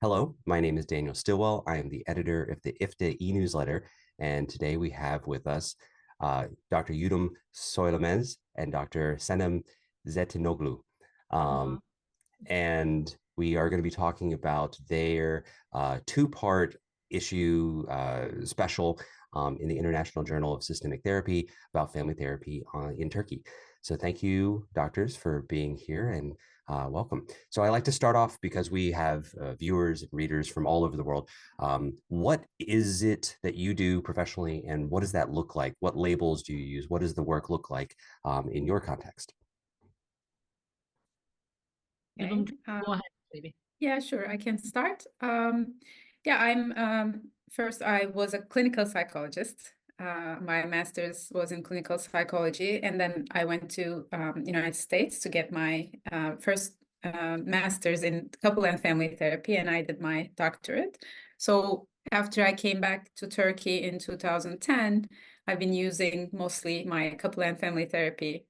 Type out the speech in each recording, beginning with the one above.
Hello, my name is Daniel Stillwell. I am the editor of the IFTA e-newsletter, and today we have with us Dr. Yudum Söylemez and Dr. Senem Zeytinoğlu. Um, Hello. and we are going to be talking about their two-part issue special in the International Journal of Systemic Therapy about family therapy in Turkey. So thank you, doctors, for being here and welcome. So I like to start off because we have viewers and readers from all over the world. What is it that you do professionally, and what does that look like? What labels do you use? What does the work look like in your context? Yudum, Okay. go ahead, baby. Yeah, sure. I can start. Yeah, I'm first I was a clinical psychologist. My master's was in clinical psychology, and then I went to United States to get my first master's in couple and family therapy, and I did my doctorate. So after I came back to Turkey in 2010, I've been using mostly my couple and family therapy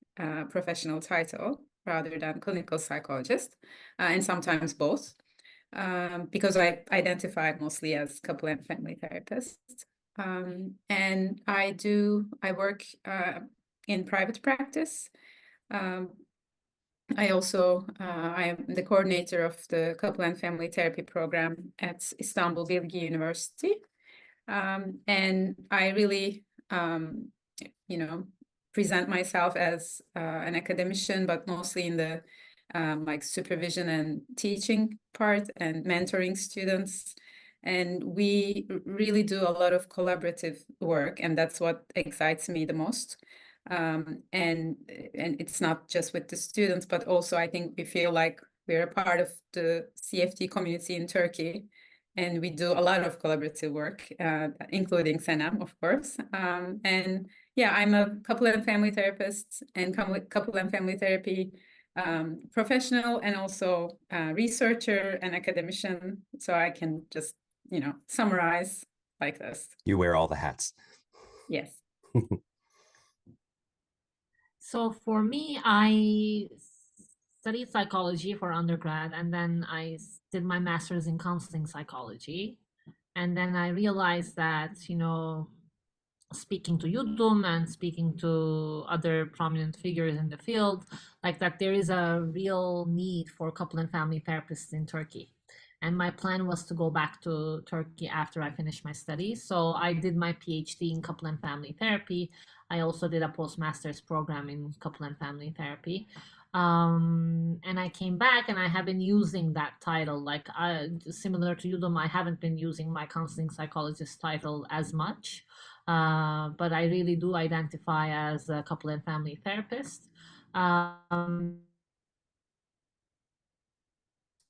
professional title rather than clinical psychologist, and sometimes both, because I identify mostly as couple and family therapist. And I work in private practice. Um, I am the coordinator of the couple and family therapy program at Istanbul Bilgi University. And I really, you know, present myself as an academician, but mostly in the like supervision and teaching part and mentoring students. And we really do a lot of collaborative work, and that's what excites me the most. And it's not just with the students, but also I think we feel like we're a part of the CFT community in Turkey, and we do a lot of collaborative work, including Senem, of course. And yeah, I'm a couple and family therapist and couple and family therapy professional, and also researcher and academician. So I can just, summarize like this. You wear all the hats. Yes. So for me, I studied psychology for undergrad, and then I did my master's in counseling psychology. And then I realized that, speaking to Yudum and speaking to other prominent figures in the field, like that there is a real need for couple and family therapists in Turkey. And my plan was to go back to Turkey after I finished my studies. So I did my PhD in couple and family therapy. I also did a postmaster's program in couple and family therapy. And I came back and I have been using that title. Like similar to Yudum, I haven't been using my counseling psychologist title as much. But I really do identify as a couple and family therapist.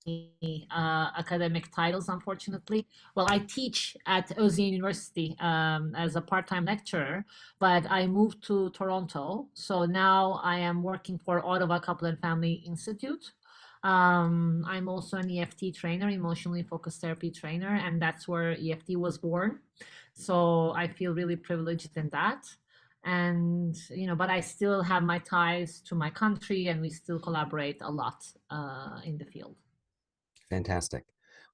Academic titles, unfortunately. Well, I teach at Özyeğin University as a part-time lecturer, but I moved to Toronto. So now I am working for Ottawa Couple and Family Institute. I'm also an EFT trainer, emotionally focused therapy trainer, and that's where EFT was born. So I feel really privileged in that. And, but I still have my ties to my country, and we still collaborate a lot in the field. Fantastic.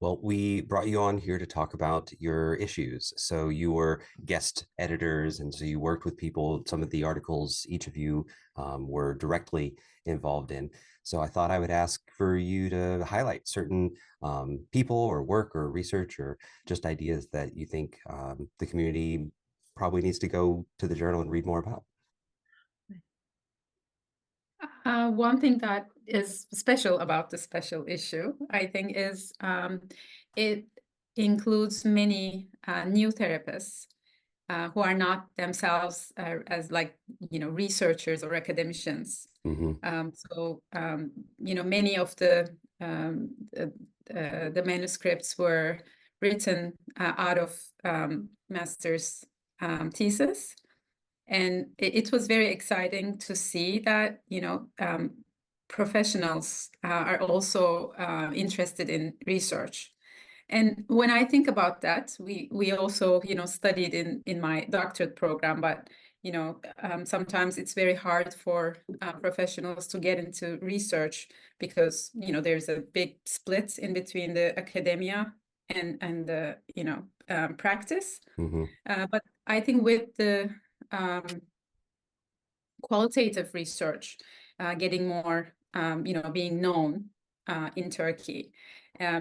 Well, we brought you on here to talk about your issues. So you were guest editors, and so you worked with people. Some of the articles each of you were directly involved in. So I thought I would ask for you to highlight certain people or work or research or just ideas that you think the community probably needs to go to the journal and read more about. One thing that is special about the special issue, I think, is it includes many new therapists who are not themselves as researchers or academicians. Mm-hmm. Many of the manuscripts were written out of master's thesis. And it was very exciting to see that, professionals are also interested in research. And when I think about that, we also, studied in my doctorate program, but, sometimes it's very hard for professionals to get into research because, there's a big split in between the academia and the practice. Mm-hmm. But I think with the qualitative research getting more, being known in Turkey,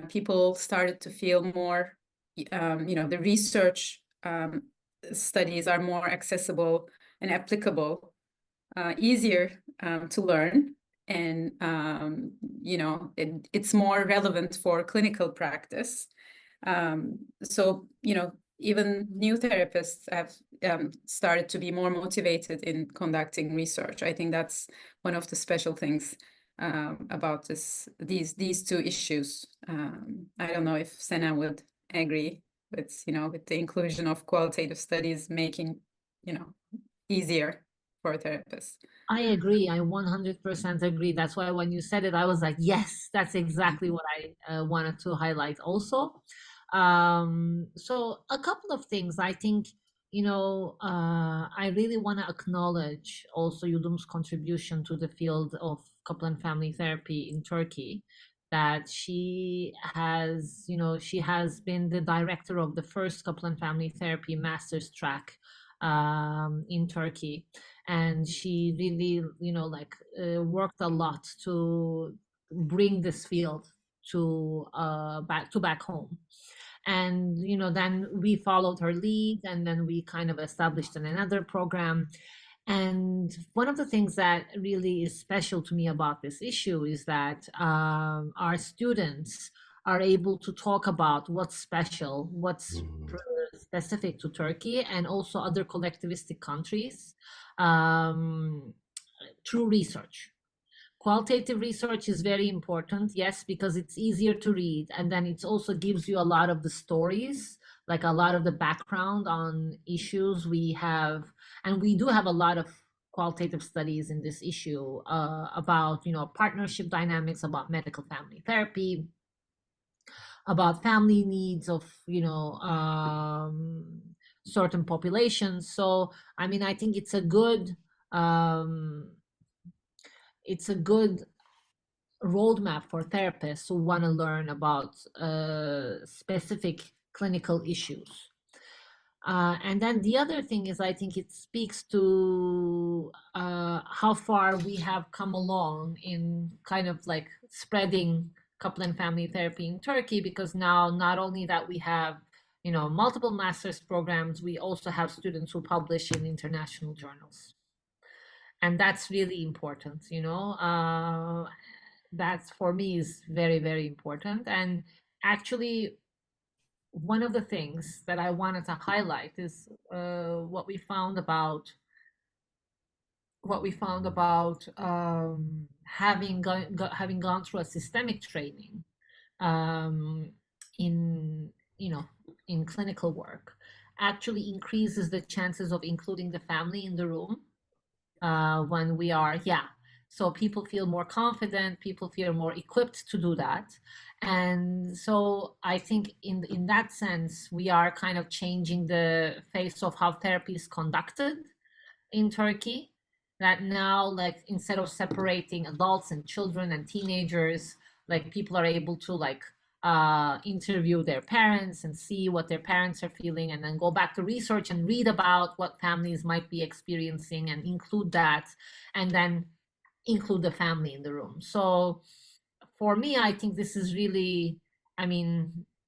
people started to feel more, the research studies are more accessible and applicable, easier to learn, and it's more relevant for clinical practice. So even new therapists have started to be more motivated in conducting research. I think that's one of the special things about these two issues. I don't know if Senem would agree with the inclusion of qualitative studies making easier for therapists. I agree. I 100% agree. That's why when you said it, I was like, yes, that's exactly what I wanted to highlight also. So a couple of things. I think, I really want to acknowledge also Yudum's contribution to the field of couple and family therapy in Turkey. That she has been the director of the first couple and family therapy master's track in Turkey, and she really worked a lot to bring this field to back home. And then we followed her lead, and then we kind of established another program. And one of the things that really is special to me about this issue is that our students are able to talk about what's special, what's specific to Turkey and also other collectivistic countries through research. Qualitative research is very important, yes, because it's easier to read, and then it also gives you a lot of the stories, like a lot of the background on issues we have. And we do have a lot of qualitative studies in this issue about partnership dynamics, about medical family therapy, about family needs of certain populations. So I mean, I think it's a good roadmap for therapists who want to learn about specific clinical issues. And then the other thing is, I think it speaks to how far we have come along in kind of like spreading couple and family therapy in Turkey, because now not only that we have multiple master's programs, we also have students who publish in international journals, and that's really important. That's, for me, is very, very important. And actually, one of the things that I wanted to highlight is what we found about having gone through a systemic training in in clinical work actually increases the chances of including the family in the room when we are, so people feel more confident, people feel more equipped to do that. And so I think in that sense, we are kind of changing the face of how therapy is conducted in Turkey. That now, like, instead of separating adults and children and teenagers, like, people are able to interview their parents and see what their parents are feeling, and then go back to research and read about what families might be experiencing and include that, and then include the family in the room. So for me, I think this is really,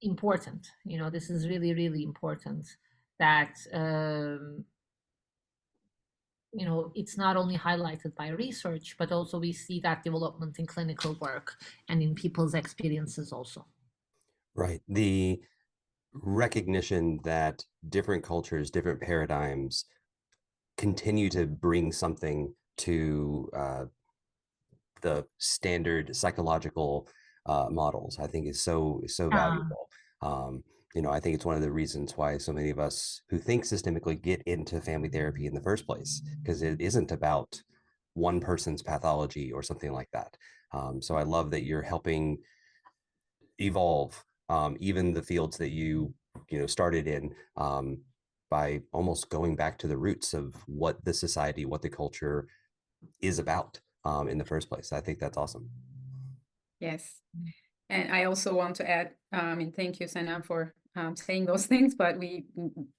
important. This is really, really important that, it's not only highlighted by research, but also we see that development in clinical work and in people's experiences also. Right. The recognition that different cultures, different paradigms continue to bring something to the standard psychological models, I think is so valuable. I think it's one of the reasons why so many of us who think systemically get into family therapy in the first place, because it isn't about one person's pathology or something like that. So I love that you're helping evolve even the fields that you started in, by almost going back to the roots of what the society, what the culture is about in the first place. I think that's awesome. Yes. And I also want to add, thank you, Senem, for saying those things, but we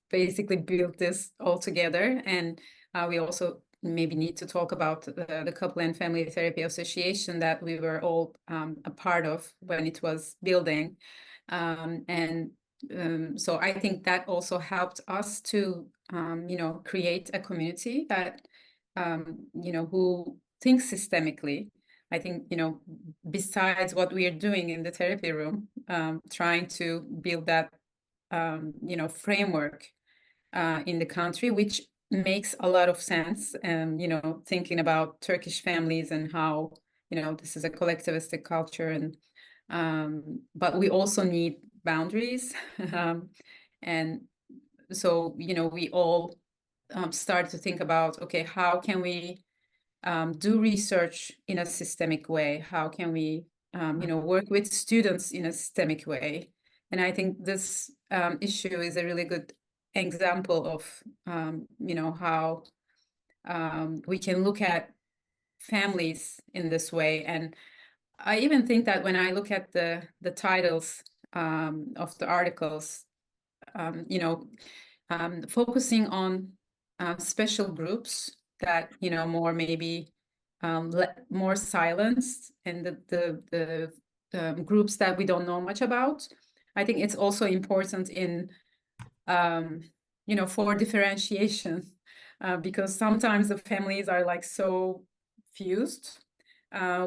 basically built this all together. And we also maybe need to talk about the Couple and Family Therapy Association that we were all a part of when it was building. So I think that also helped us to, create a community that, who thinks systemically. I think, besides what we are doing in the therapy room, trying to build that, framework in the country, which makes a lot of sense. And, thinking about Turkish families and how, this is a collectivistic culture, and but we also need boundaries. And so, we all start to think about, okay, how can we do research in a systemic way? How can we, work with students in a systemic way? And I think this issue is a really good example of, how we can look at families in this way. And I even think that when I look at the titles of the articles, focusing on special groups that, more maybe more silenced, and the groups that we don't know much about. I think it's also important in, for differentiation, because sometimes the families are like so fused,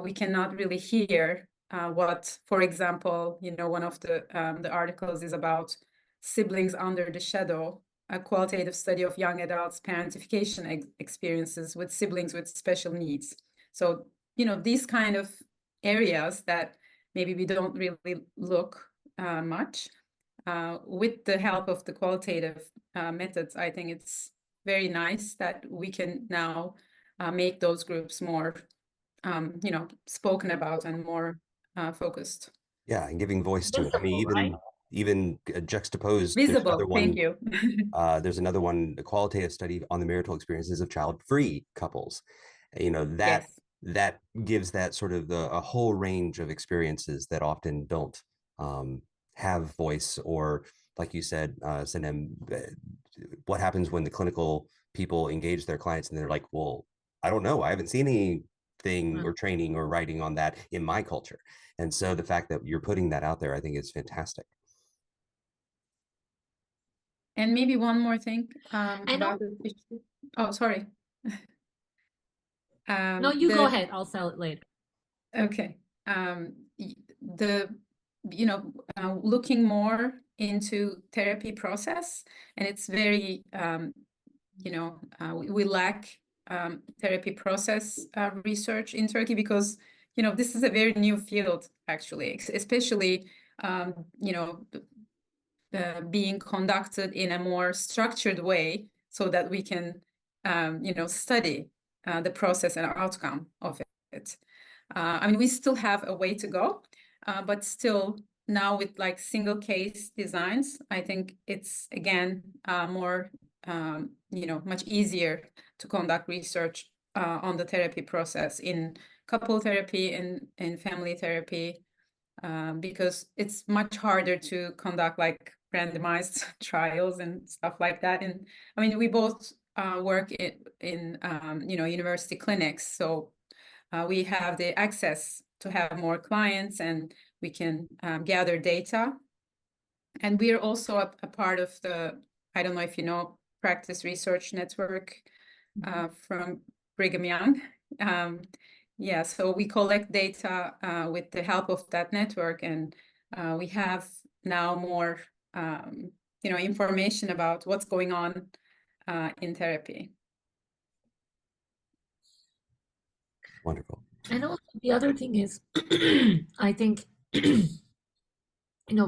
we cannot really hear what, for example, one of the articles is about siblings under the shadow, a qualitative study of young adults' parentification experiences with siblings with special needs. So, these kind of areas that maybe we don't really look much, with the help of the qualitative methods, I think it's very nice that we can now make those groups more, spoken about and more focused. Yeah, and giving voice to it. I mean, Visible, right? even juxtaposed, there's another Visible, thank one. you. There's another one, a qualitative study on the marital experiences of child-free couples. That Yes. that gives that sort of a whole range of experiences that often don't have voice, or like you said, Senem, what happens when the clinical people engage their clients and they're like, well, I don't know, I haven't seen anything or training or writing on that in my culture. And so the fact that you're putting that out there, I think is fantastic. And maybe one more thing I about know. this issue. Oh, sorry. No, you go ahead. I'll sell it later. Okay. The, looking more into therapy process, and it's very, we lack therapy process research in Turkey, because, this is a very new field, actually, especially, being conducted in a more structured way, so that we can, study the process and outcome of it. I mean, we still have a way to go, but still now with like single case designs, I think it's again more, much easier to conduct research on the therapy process in couple therapy and in family therapy, because it's much harder to conduct like randomized trials and stuff like that. And I mean, we both work in university clinics, so we have the access to have more clients, and we can gather data. And we are also a part of the, I don't know if you know, Practice Research Network from Brigham Young. Yeah, so we collect data with the help of that network, and we have now more, information about what's going on in therapy. Wonderful. And also the other thing is, I think,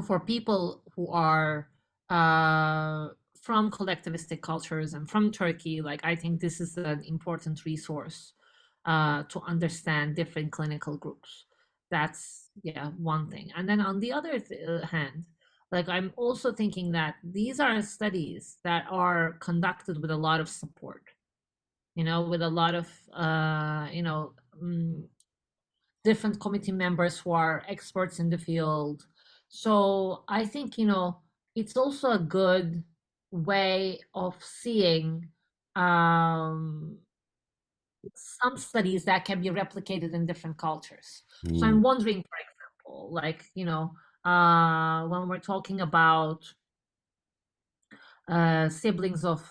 for people who are from collectivistic cultures and from Turkey, like I think this is an important resource to understand different clinical groups. That's one thing. And then on the other hand, like I'm also thinking that these are studies that are conducted with a lot of support, with a lot of different committee members who are experts in the field. So I think, it's also a good way of seeing some studies that can be replicated in different cultures. So I'm wondering, for example, like, when we're talking about siblings of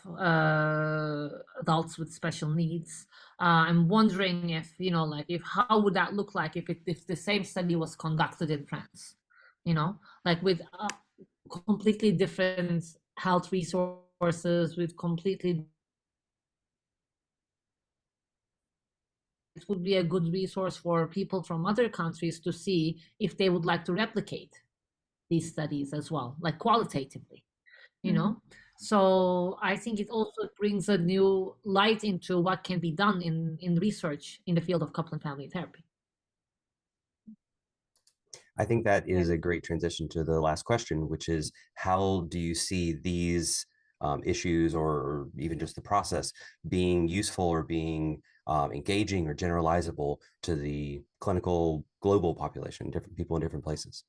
adults with special needs, I'm wondering if, like, if how would that look like if the same study was conducted in France, like with completely different health resources, with completely, it would be a good resource for people from other countries to see if they would like to replicate these studies as well, like qualitatively, So I think it also brings a new light into what can be done in research in the field of couple and family therapy. I think that is a great transition to the last question, which is how do you see these issues or even just the process being useful or being engaging or generalizable to the clinical global population, different people in different places?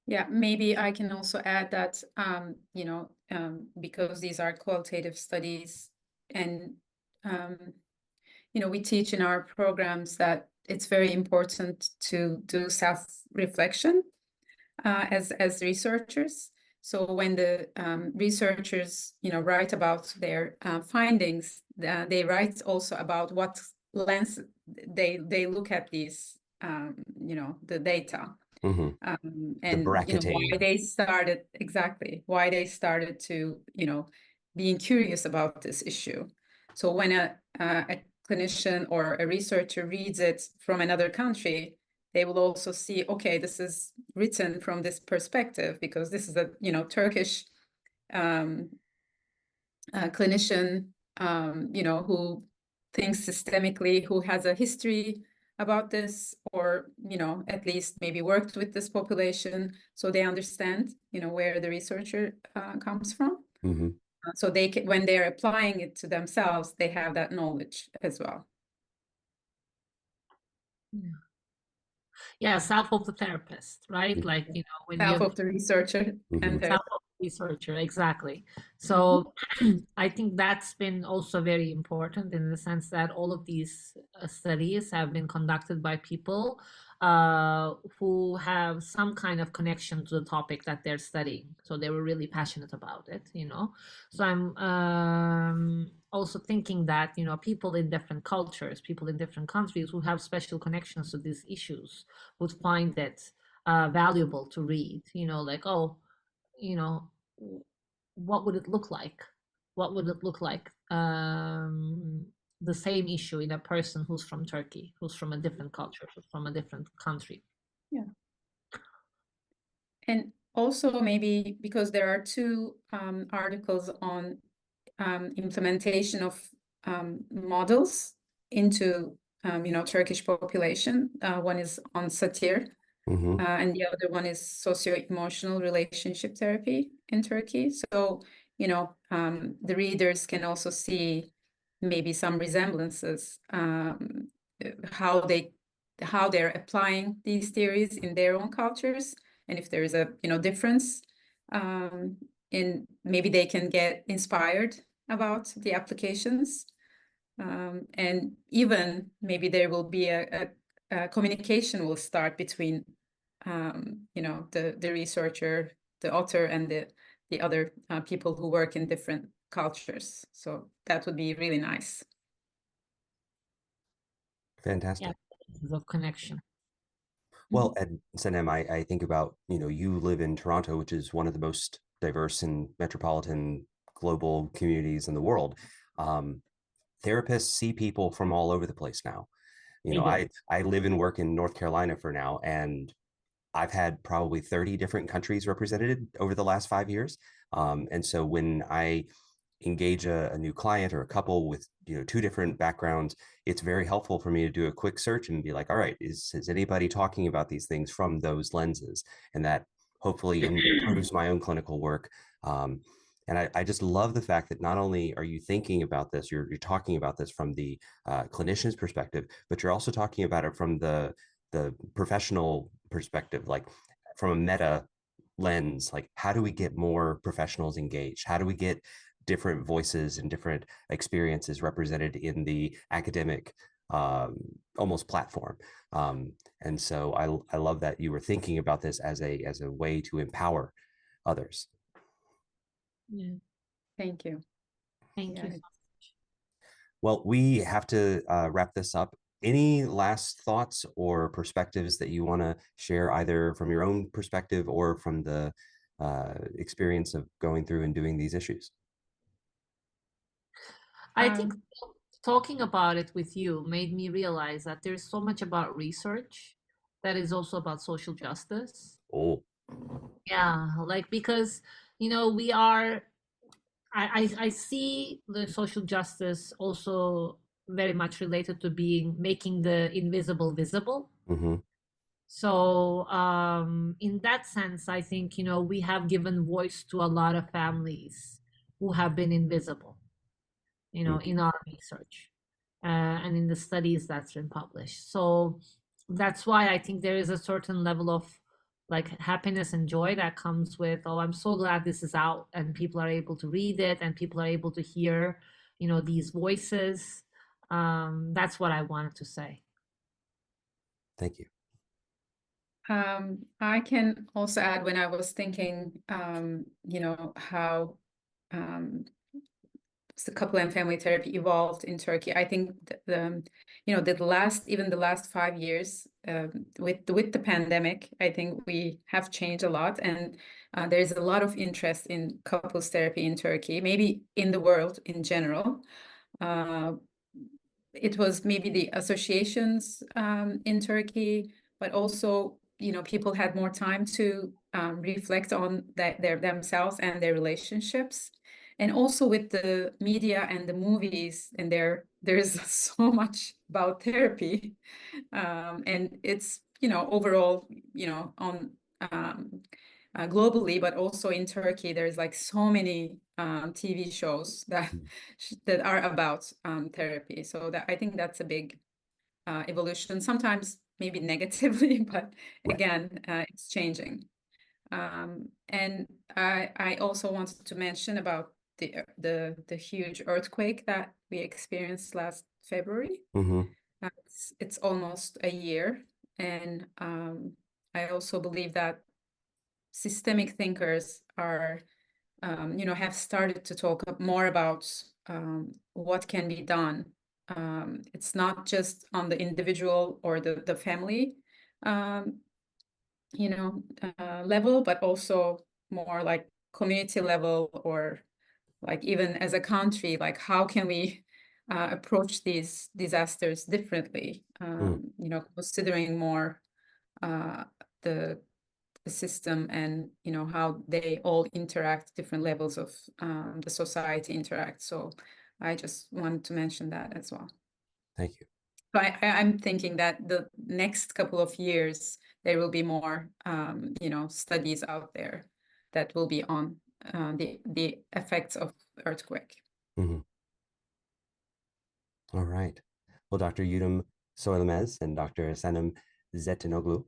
Yeah, maybe I can also add that, because these are qualitative studies and, we teach in our programs that it's very important to do self-reflection as researchers. So when the researchers, write about their findings, they write also about what lens they look at these, the data. And why they started to being curious about this issue. So when a clinician or a researcher reads it from another country, they will also see, okay, this is written from this perspective because this is a Turkish clinician who thinks systemically, who has a history about this, or at least maybe worked with this population, so they understand where the researcher comes from. So they can, when they're applying it to themselves, they have that knowledge as well. Yeah, self of the therapist, right? Like, when self of the researcher and self of the researcher, exactly. So I think that's been also very important in the sense that all of these studies have been conducted by people who have some kind of connection to the topic that they're studying. So they were really passionate about it, So I'm also thinking that, people in different cultures, people in different countries who have special connections to these issues would find it valuable to read, like, oh, what would it look like? What would it look like? The same issue in a person who's from Turkey, who's from a different culture, who's from a different country. Yeah. And also maybe because there are two articles on implementation of models into Turkish population. One is on satire, and the other one is socio-emotional relationship therapy in Turkey. So the readers can also see maybe some resemblances, how they're applying these theories in their own cultures, and if there is a difference in, maybe they can get inspired about the applications, and even maybe there will be a communication will start between the researcher, the author, and the other people who work in different cultures. So that would be really nice. Fantastic. Yeah, of connection. Well, and Senem, I think about, you live in Toronto, which is one of the most diverse and metropolitan global communities in the world. Therapists see people from all over the place now. I live and work in North Carolina for now, and I've had probably 30 different countries represented over the last 5 years. And so when I engage a new client or a couple with two different backgrounds, it's very helpful for me to do a quick search and be like, all right, is anybody talking about these things from those lenses? And that hopefully improves my own clinical work. And I just love the fact that not only are you thinking about this, you're talking about this from the clinician's perspective, but you're also talking about it from the professional perspective, like from a meta lens, like how do we get more professionals engaged? How do we get different voices and different experiences represented in the academic almost platform? And so I love that you were thinking about this as a way to empower others. Yeah. Thank you. Thank Yeah, you. Well, we have to wrap this up. Any last thoughts or perspectives that you want to share, either from your own perspective or from the experience of going through and doing these issues? I think um, talking about it with you made me realize that there's so much about research that is also about social justice. Oh, Yeah, like because we are I see the social justice also very much related to being making the invisible visible. mm-hmm, So, in that sense, I think, we have given voice to a lot of families who have been invisible, mm-hmm, in our research, and in the studies that's been published. So that's why I think there is a certain level of like happiness and joy that comes with, oh, I'm so glad this is out and people are able to read it and people are able to hear, these voices. That's what I wanted to say. thank you. I can also add, when I was thinking, how the couple and family therapy evolved in Turkey. I think even the last 5 years, with the pandemic, I think we have changed a lot, and there's a lot of interest in couples therapy in Turkey, maybe in the world in general. Uh, it was maybe the associations in Turkey, but also, people had more time to reflect on their themselves and their relationships. And also with the media and the movies, and there's so much about therapy, and it's overall, on globally, but also in Turkey, there's like so many TV shows that Mm. that are about therapy. So that, I think that's a big evolution. Sometimes maybe negatively, but Right. again, it's changing. And I also wanted to mention about the huge earthquake that we experienced last February. Mm-hmm. It's almost a year, and I also believe that systemic thinkers are, have started to talk more about what can be done. It's not just on the individual or the family, um, level, but also more like community level, or like even as a country, like how can we approach these disasters differently, Mm. considering more uh, the system, and how they all interact, different levels of the society interact. So I just wanted to mention that as well. Thank you. So I'm thinking that the next couple of years there will be more studies out there that will be on the effects of earthquake. Mm-hmm. All right. Well, Dr. Yudum Söylemez and Dr. Senem Zeytinoğlu,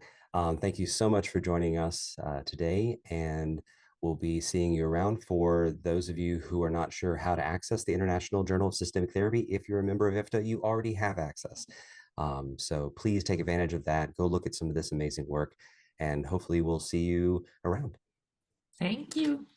thank you so much for joining us today. And we'll be seeing you around. For those of you who are not sure how to access the International Journal of Systemic Therapy, if you're a member of IFTA, you already have access. So please take advantage of that. Go look at some of this amazing work, and hopefully we'll see you around. Thank you.